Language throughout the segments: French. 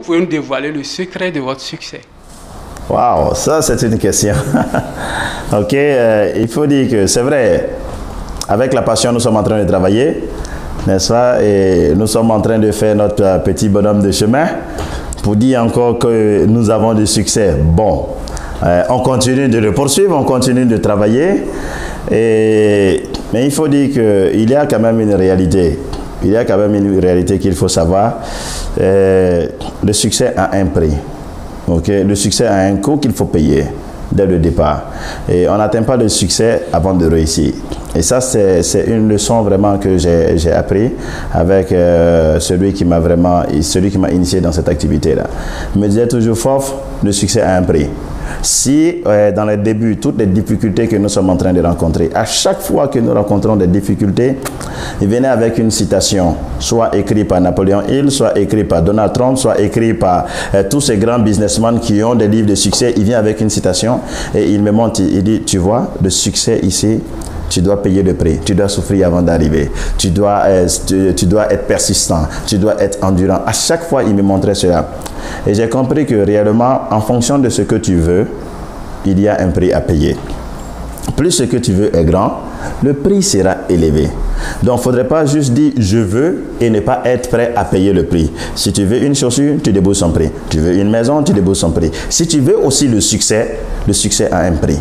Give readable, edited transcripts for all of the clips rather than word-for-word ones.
Vous pouvez nous dévoiler le secret de votre succès? Waouh, ça c'est une question. Ok, il faut dire que c'est vrai, avec la passion nous sommes en train de travailler, n'est-ce pas? Et nous sommes en train de faire notre petit bonhomme de chemin pour dire encore que nous avons du succès. Bon, on continue de le poursuivre, on continue de travailler, mais il faut dire qu'il y a quand même une réalité. Il y a quand même une réalité qu'il faut savoir. Le succès a un prix. Okay? Le succès a un coût qu'il faut payer dès le départ. Et on n'atteint pas le succès avant de réussir. Et ça, c'est une leçon vraiment que j'ai appris avec celui qui m'a initié dans cette activité-là. Il me disait toujours, Fof, le succès a un prix. Si dans les débuts, toutes les difficultés que nous sommes en train de rencontrer, à chaque fois que nous rencontrons des difficultés, il venait avec une citation, soit écrite par Napoléon Hill, soit écrite par Donald Trump, soit écrite par tous ces grands businessmen qui ont des livres de succès. Il vient avec une citation et il me montre, il dit, tu vois, le succès ici, tu dois payer le prix, tu dois souffrir avant d'arriver, tu dois être persistant, tu dois être endurant. À chaque fois, il me montrait cela. Et j'ai compris que réellement, en fonction de ce que tu veux, il y a un prix à payer. Plus ce que tu veux est grand, le prix sera élevé. Donc, il ne faudrait pas juste dire « je veux » et ne pas être prêt à payer le prix. Si tu veux une chaussure, tu débourses son prix. Tu veux une maison, tu débourses son prix. Si tu veux aussi le succès a un prix.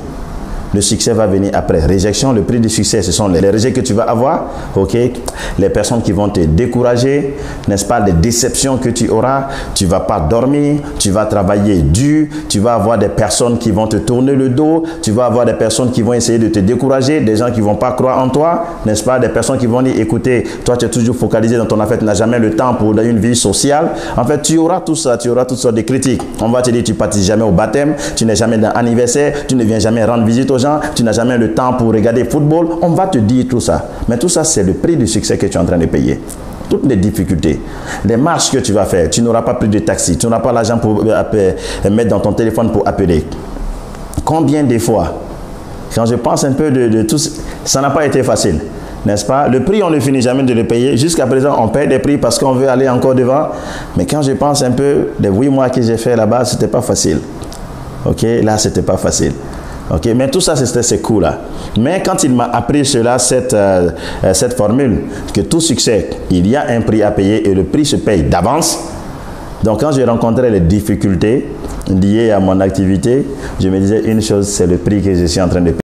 Le succès va venir après. Réjection, le prix du succès, ce sont les rejets que tu vas avoir, ok? Les personnes qui vont te décourager, n'est-ce pas? Les déceptions que tu auras, tu ne vas pas dormir, tu vas travailler dur, tu vas avoir des personnes qui vont te tourner le dos, tu vas avoir des personnes qui vont essayer de te décourager, des gens qui ne vont pas croire en toi, n'est-ce pas? Des personnes qui vont dire, écoutez, toi tu es toujours focalisé dans ton affaire, tu n'as jamais le temps pour une vie sociale. En fait, tu auras tout ça, tu auras toutes sortes de critiques. On va te dire, tu ne participes jamais au baptême, tu n'es jamais dans l'anniversaire, tu ne viens jamais rendre visite aux gens, tu n'as jamais le temps pour regarder le football, on va te dire tout ça. Mais tout ça, c'est le prix du succès que tu es en train de payer. Toutes les difficultés, les marches que tu vas faire, tu n'auras pas pris de taxi, tu n'auras pas l'argent pour mettre dans ton téléphone pour appeler. Combien de fois, quand je pense un peu de tout, ça n'a pas été facile, n'est-ce pas? Le prix, on ne finit jamais de le payer. Jusqu'à présent, on paye des prix parce qu'on veut aller encore devant. Mais quand je pense un peu, les 8 mois que j'ai fait là-bas, ce n'était pas facile. Ok, là, ce n'était pas facile. Ok, mais tout ça, c'était ces coups-là. Mais quand il m'a appris cela, cette formule, que tout succès, il y a un prix à payer et le prix se paye d'avance. Donc, quand j'ai rencontré les difficultés liées à mon activité, je me disais une chose, c'est le prix que je suis en train de payer.